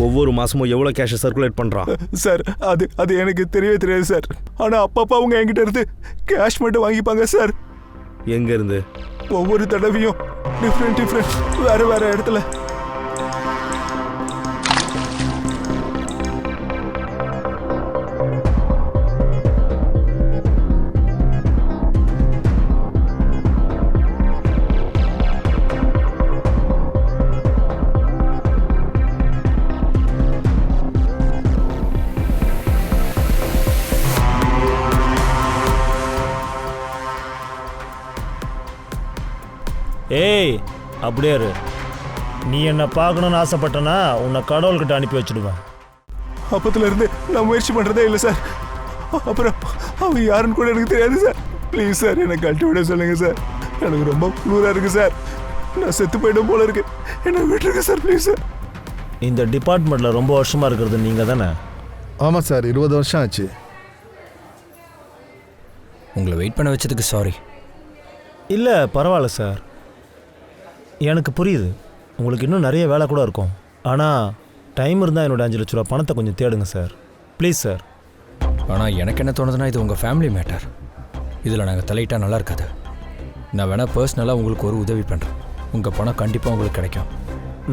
ஒவ்வொரு மாதமும் எவ்வளோ கேஷை சர்க்குலேட் பண்ணுறான் சார்? அது எனக்கு தெரியவே தெரியாது சார். ஆனால் அப்பப்போ அவங்க என்கிட்ட இருந்து கேஷ் மட்டும் வாங்கிப்பாங்க சார். எங்கேருந்து? ஒவ்வொரு தடவையும் டிஃப்ரெண்ட் வேறு இடத்துல. ஏய் அப்படியே இரு. நீ என்ன பார்க்கணும்னு ஆசைப்பட்டனா உன்னை கடவுள்கிட்ட அனுப்பி வச்சிடுவேன். அப்பத்துல இருந்து நான் முயற்சி பண்றதே இல்லை சார். அப்புறம் அவங்க யாருன்னு கூட எனக்கு தெரியாது சார். ப்ளீஸ் சார், என்னை கழட்டி விட சொல்லுங்க சார். எனக்கு ரொம்ப குளிரா இருக்கு சார். நான் செத்து போயிடும் போல இருக்கு. என்ன விட்டுருங்க சார், ப்ளீஸ் சார். இந்த டிபார்ட்மெண்ட்ல ரொம்ப வருஷமா இருக்கிறது நீங்க தானே? ஆமாம் சார், 20 வருஷம் ஆச்சு. உங்களை வெயிட் பண்ண வச்சதுக்கு சாரி. இல்லை பரவாயில்ல சார், எனக்கு புரியுது. உங்களுக்கு இன்னும் நிறைய வேலை கூட இருக்கும். ஆனால் டைம் இருந்தால் என்னோட 5 லட்ச ரூபா பணத்தை கொஞ்சம் தேடுங்க சார், ப்ளீஸ் சார். ஆனால் எனக்கு என்ன தோணுதுன்னா இது உங்கள் ஃபேமிலி மேட்டர். இதில் நாங்கள் தலையிட்டா நல்லா இருக்காது. நான் வேணால் பர்சனலாக உங்களுக்கு ஒரு உதவி பண்ணுறேன். உங்கள் பணம் கண்டிப்பாக உங்களுக்கு கிடைக்கும்.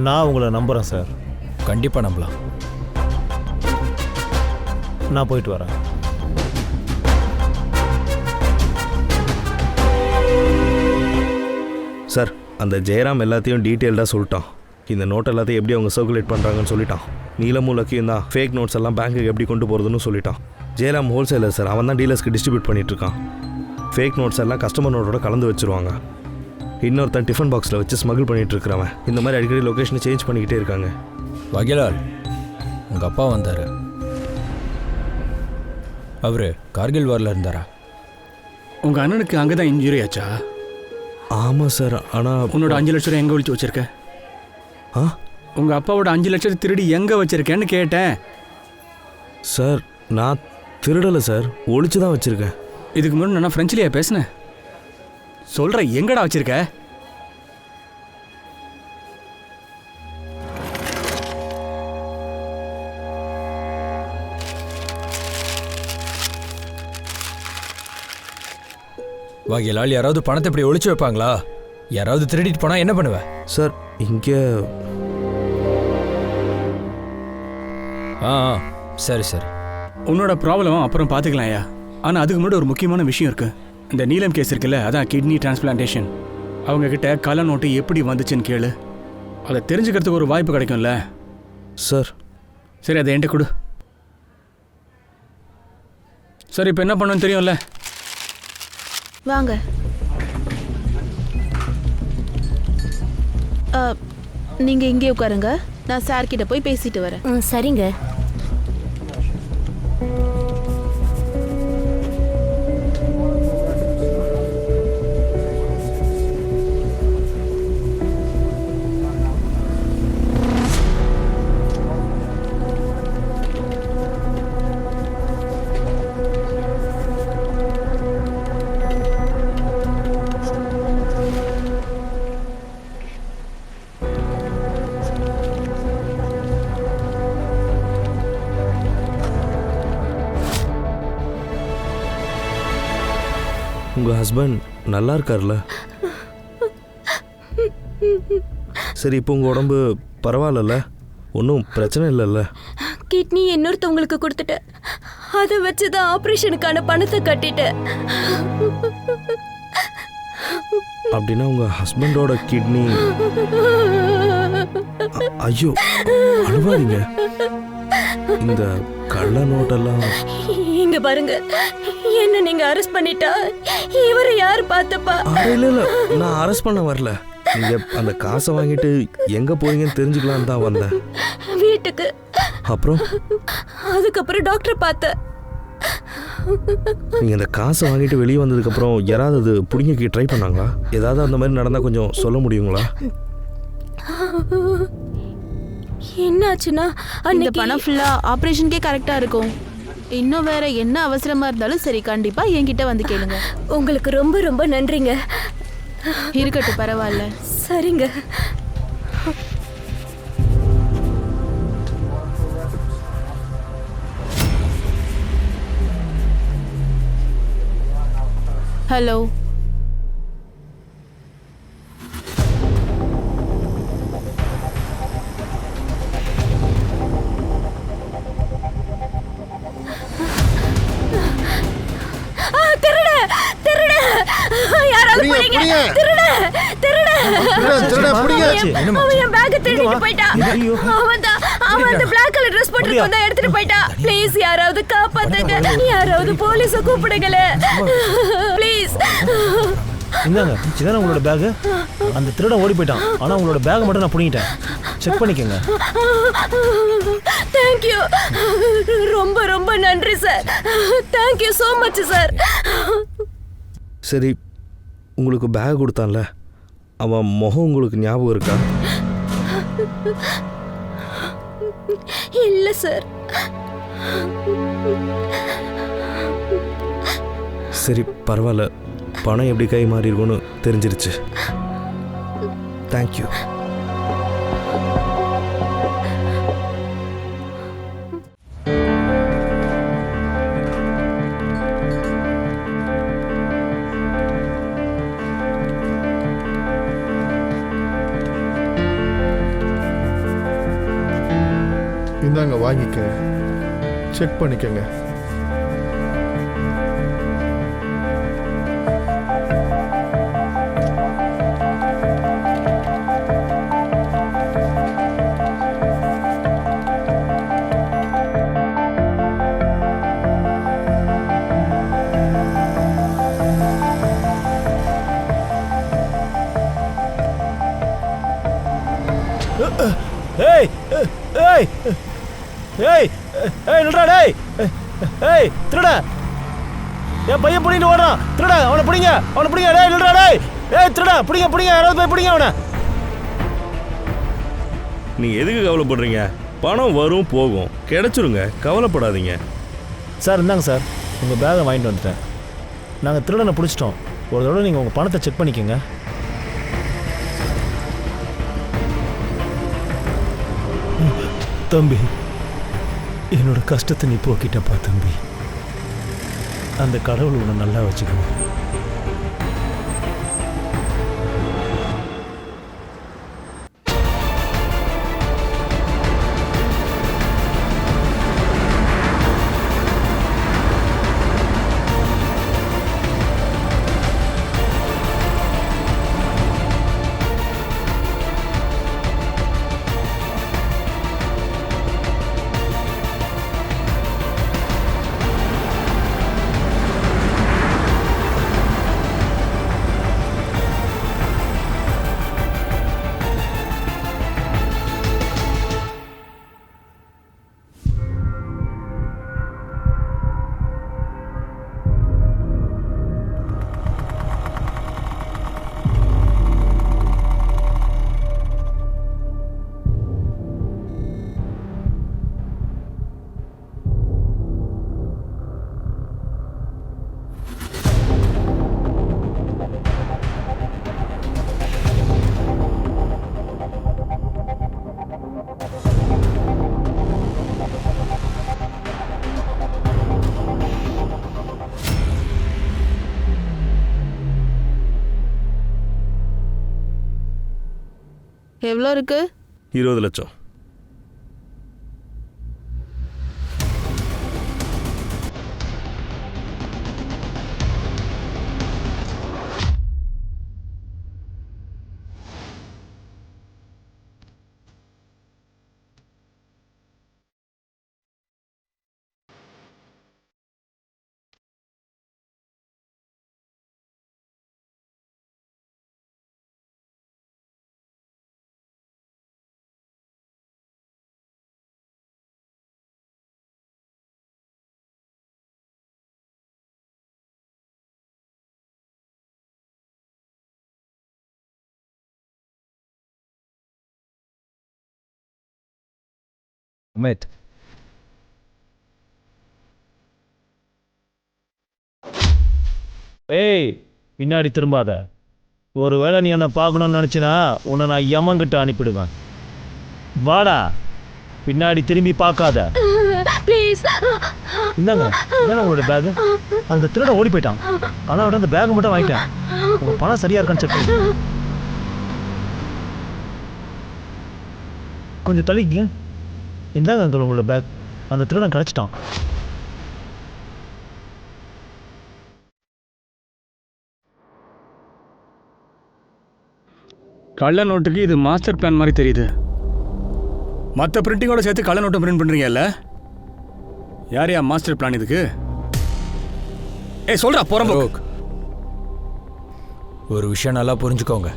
நான் உங்களை நம்புகிறேன் சார். கண்டிப்பாக நம்பலாம். நான் போயிட்டு வரேன். சார், அந்த ஜெயராம் எல்லாத்தையும் டீட்டெயில்டாக சொல்லிட்டான். இந்த நோட் எல்லாத்தையும் எப்படி அவங்க சர்க்குலேட் பண்ணுறாங்கன்னு சொல்லிட்டான். நீலமும் லக்கியும் தான் ஃபேக் நோட்ஸ் எல்லாம் பேங்க்குக்கு எப்படி கொண்டு போகிறதுன்னு சொல்லிட்டான். ஜெயராம் ஹோல்சேலர் சார், அவன் தான் டீலர்ஸ்க்கு டிஸ்ட்ரிபியூட் பண்ணிகிட்ருக்கான். ஃபேக் நோட்ஸ் எல்லாம் கஸ்டமர் நோட்டோட கலந்து வச்சுருவாங்க. இன்னொருத்தன் டிஃபன் பாக்ஸில் வச்சு ஸ்மகிள் பண்ணிகிட்ருக்கிறவன். இந்த மாதிரி அடிக்கடி லொக்கேஷனை சேஞ்ச் பண்ணிக்கிட்டே இருக்காங்க. வகிலால், உங்கள் அப்பா வந்தார். அவர் கார்கில் வாரில் இருந்தாரா? உங்கள் அண்ணனுக்கு அங்கே தான் இன்ஜுரி ஆச்சா? ஆமாம் சார். ஆனால் உன்னோட 5 லட்ச ரூபா எங்கே ஒழிச்சு வச்சிருக்க? ஆ உங்கள் அப்பாவோட 5 லட்சத்தை திருடி எங்கே வச்சிருக்கேன்னு கேட்டேன். சார், நான் திருடலை சார், ஒழிச்சு தான் வச்சுருக்கேன். இதுக்கு முன்னாடி நான் ஃப்ரெஞ்சிலேயே பேசினேன். சொல்கிற எங்கடா வச்சிருக்க? வகிலால், யாராவது பணத்தை இப்படி ஒழிச்சு வைப்பாங்களா? யாராவது திருடிட்டு போனால் என்ன பண்ணுவேன்? சார், இங்கே ஆ சரி சரி. உன்னோட ப்ராப்ளம் அப்புறம் பார்த்துக்கலாம் ஐயா. ஆனால் அதுக்கு முன்னாடி ஒரு முக்கியமான விஷயம் இருக்குது. இந்த நீலம் கேஸ் இருக்குல்ல, அதான் கிட்னி டிரான்ஸ்பிளான்டேஷன். அவங்கக்கிட்ட கள்ள நோட்டு எப்படி வந்துச்சுன்னு கேளு. அதை தெரிஞ்சுக்கிறதுக்கு ஒரு வாய்ப்பு கிடைக்கும்ல சார். சரி, அதை என்கிட்ட கொடு. சரி, இப்போ என்ன பண்ணணும்னு தெரியும்ல? வாங்க. நீங்க இங்கே உட்காருங்க, நான் சார் கிட்ட போய் பேசிட்டு வரேன். சரிங்க. உங்கள் ஹஸ்பண்ட் நல்லா இருக்கார்ல? சரி, இப்போ உங்கள் உடம்பு பரவாயில்லல்ல? ஒன்றும் பிரச்சனை இல்லைல்ல? கிட்னி இன்னொருத்தவங்களுக்கு கொடுத்துட்டேன். அதை வச்சுதான் ஆபரேஷனுக்கான பணத்தை கட்டிட்டேன். அப்படின்னா உங்கள் ஹஸ்பண்டோட கிட்னி... ஐயோ, அழுவாதீங்க. இந்த கள்ள நோட்டெல்லாம்... இங்க பாருங்க, என்ன நீங்க அரெஸ்ட் பண்ணிட்டா இவரை யாரு பார்த்தப்பா? இல்ல இல்ல, நான் அரெஸ்ட் பண்ண வரல. நீங்க அந்த காசை வாங்கிட்டு எங்க போறீங்கன்னு தெரிஞ்சுக்கலான்னு தான் வந்தேன். வீட்டுக்கு. அப்புறம் அதுக்கப்புறம் டாக்டர் பார்த்தேன். நீங்க அந்த காசை வாங்கிட்டு வெளியே வந்ததுக்கு அப்புறம் யாராவது புடிங்கக்கு ட்ரை பண்ணாங்களா? ஏதாவது அந்த மாதிரி நடந்தா கொஞ்சம் சொல்ல முடியுங்களா? என்னாச்சுன்னா இந்த பணம் ஃபுல்லா ஆபரேஷனுக்கே கரெக்டா இருக்கும். இன்னும் வேற என்ன அவசரமா இருந்தாலும் சரி, கண்டிப்பா என்கிட்ட வந்து கேளுங்க. உங்களுக்கு ரொம்ப ரொம்ப நன்றிங்க. இருக்கட்டும், பரவாயில்ல. சரிங்க. ஹலோ. யாராவது காப்பாத்துங்க, யாராவது போலீஸ கூப்பிடுங்களே ப்ளீஸ். இந்தாங்க இதானே உங்களோட பேகு. அந்த திருடன் ஓடி போயிட்டான், ஆனால் உங்களோட பேகை மட்டும் நான் பிடிங்கிட்டேன். செக் பண்ணிக்கோங்க. தேங்க்யூ, ரொம்ப ரொம்ப நன்றி sir. Thank you so much sir. சரி, உங்களுக்கு பேக் கொடுத்தான்ல, அவன் முகம் உங்களுக்கு ஞாபகம் இருக்கா? இல்லை சார். சரி பரவாயில்ல, பணம் எப்படி கை மாறி இருக்கும்னு தெரிஞ்சிருச்சு. தேங்க்யூ. இந்தாங்க வாங்கிக்கங்க, செக் பண்ணிக்கங்க. ஏய் ஏய் ஏய் ஏய் நில்றா டேய். ஏய் திருடா, என் பையன் பிடிட்டு ஓடுறான். திருடா, அவனை பிடிங்க, அவனை பிடிங்க. டேய் நில்றா டேய். ஏய் திருடா, பிடிங்க பிடிங்க, யாராவது போய் பிடிங்க அவனை. நீங்கள் எதுக்கு கவலைப்படுறீங்க? பணம் வரும் போகும், கிடைச்சிருங்க, கவலைப்படாதீங்க. சார் இந்தாங்க சார், உங்கள் பேகை வாங்கிட்டு வந்துட்டேன். நாங்கள் திருடனை பிடிச்சிட்டோம். ஒரு தடவை நீங்கள் உங்கள் பணத்தை செக் பண்ணிக்கோங்க. தம்பி, என்னோட கஷ்டத்தை நீ போக்கிட்டப்பா தம்பி. அந்த கடவுள் உன்னை நல்லா வச்சுக்கணும். எவ்வளோ இருக்கு? 20 லட்சம். உமேத், ஏய் பின்னாடி திரும்பாத. ஒருவேளை நீ என்னை பார்க்கணும்னு நினச்சினா உன்னை நான் யமங்கிட்ட அனுப்பிடுவேன். வாடா, பின்னாடி திரும்பி பார்க்காத. ப்ளீஸ். இந்தாங்க இதானே உங்களோட பேகு. அந்த திருடன் ஓடி போயிட்டான், ஆனால் அவட அந்த பேகு மட்டும் வாங்கிட்டேன். உங்கள் பணம் சரியாக இருக்கான்னு செக் பண்ணி கொஞ்சம் தள்ளிக்கங்க. இந்தாங்க அங்கிள் உங்களோட பேக். அந்த திருடன் கிடச்சிட்டான். கள்ள நோட்டுக்கு இது மாஸ்டர் பிளான் மாதிரி தெரியுது. மற்ற பிரிண்டிங்கோட சேர்த்து கள்ள நோட்டை பிரிண்ட் பண்ணுறீங்கல்ல? யார் யா மாஸ்டர் பிளான் இதுக்கு? ஏய் சொல்கிறா போகிறோம். ஒரு விஷயம் நல்லா புரிஞ்சுக்கோங்க.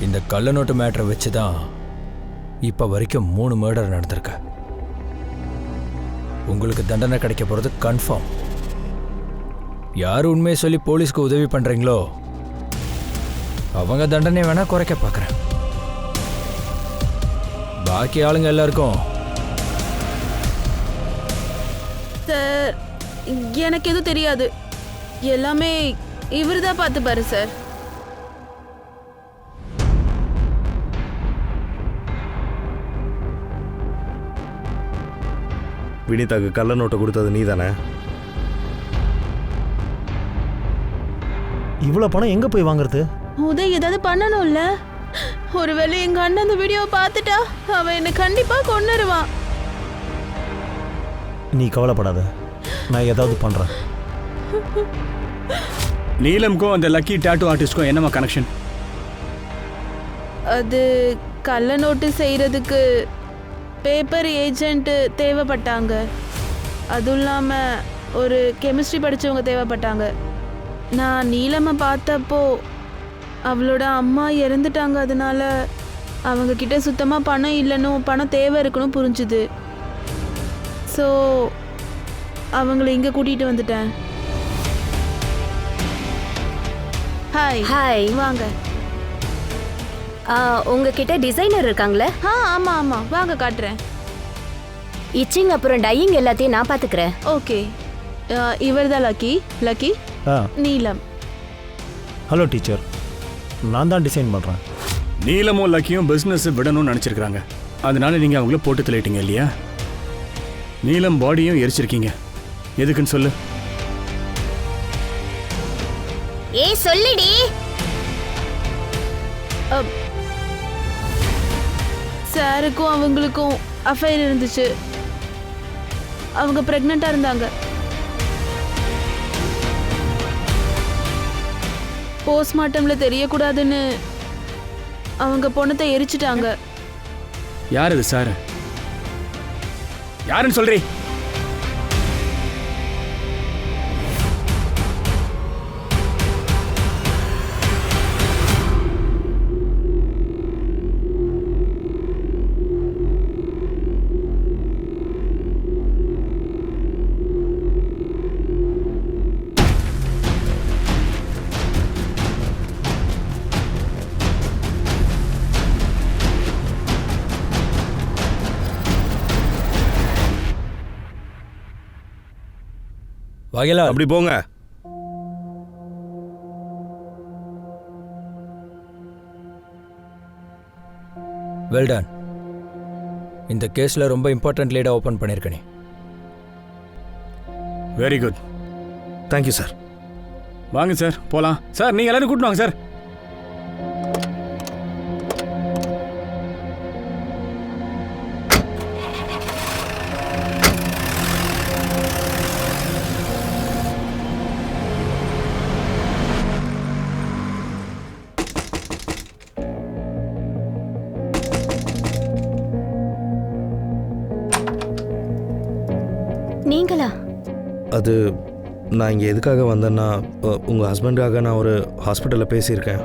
இந்த கள்ள நோட்டு மேட்டரை வச்சு தான் இப்போ வரைக்கும் 3 மர்டர் நடந்திருக்கு. உங்களுக்கு தண்டனை கிடைக்க போகிறது கன்ஃபார்ம். யார் உண்மையை சொல்லி போலீஸ்க்கு உதவி பண்ணுறீங்களோ அவங்க தண்டனை வேணால் குறைக்க பார்க்குறேன். பாக்கி ஆளுங்க எல்லாருக்கும் சார், எனக்கு எதுவும் தெரியாது. எல்லாமே இவர் தான் பார்த்துப்பாரு சார். வினிதாக்கு கள்ள நோட்டை கொடுத்தது நீ தானே? இவ்வளோ பணம் எங்கே போய் வாங்குறது? உதய் ஏதாவது பண்ணணும்ல. ஒருவேளை எங்க அண்ணன் அந்த வீடியோவை பார்த்துட்டா அவன் என்னை கண்டிப்பா கொன்னுருவான். நீ கவலைப்படாத, நான் ஏதாவது பண்ணுறேன். நீலம்க்கும் அந்த லக்கி டாட்டூ ஆர்டிஸ்ட்க்கும் என்னம்மா கனெக்ஷன்? அது கள்ள நோட்டு செய்யறதுக்கு பேப்பர் ஏஜென்ட் தேவைப்பட்டாங்க. அதுவும் இல்லாமல் ஒரு கெமிஸ்ட்ரி படித்தவங்க தேவைப்பட்டாங்க. நான் நீலம்மை பார்த்தப்போ அவளோட அம்மா இறந்துட்டாங்க. அதனால அவங்க கிட்ட சுத்தமாக பணம் இல்லைன்னு, பணம் தேவை இருக்குன்னு புரிஞ்சுது. ஸோ அவங்கள இங்கே கூட்டிகிட்டு வந்துட்டேன். ஹாய். ஹாய். வாங்க. உங்ககிட்ட டிசைனர் இருக்காங்களே? ஆமாம் ஆமாம், வாங்க காட்டுறேன். இச்சிங் அப்புறம் டையிங் எல்லாத்தையும் நான் பார்த்துக்கிறேன். ஓகே. இவர் தான் லக்கி. லக்கி நீலம். ஹலோ டீச்சர், நான் தான் டிசைன் பண்ணுறேன். நீலமும் லக்கியும் பிஸ்னஸ் விடணும்னு நினச்சிருக்கிறாங்க. அதனால நீங்கள் அவங்கள போட்டு தள்ளிட்டீங்க இல்லையா? நீலம் பாடியும் எரிச்சிருக்கீங்க. எதுக்குன்னு சொல்லு. ஏய் சொல்லுடி. சாருக்கும் அவங்களுக்கும் அஃபைர் இருந்துச்சு. அவங்க ப்ரெக்னெண்ட்டாக இருந்தாங்க. போஸ்ட்மார்ட்டமில் தெரியக்கூடாதுன்னு அவங்க பொண்ணத்தை எரிச்சிட்டாங்க. யார் இது சார்? யாருன்னு சொல்றீ? வாகிலா, அப்படி போங்க. Well done. இந்த கேஸில் ரொம்ப இம்பார்ட்டன்ட் லீடை ஓப்பன் பண்ணியிருக்க நீ. Very good. Thank you sir. வாங்க சார், போகலாம். சார் நீங்கள் எல்லாரும் கூட்டிட்டு வாங்க சார். நீங்களா? அது நான் இங்கே எதுக்காக வந்தேன்னா உங்கள் ஹஸ்பண்டுக்காக நான் ஒரு ஹாஸ்பிட்டலில் பேசியிருக்கேன்.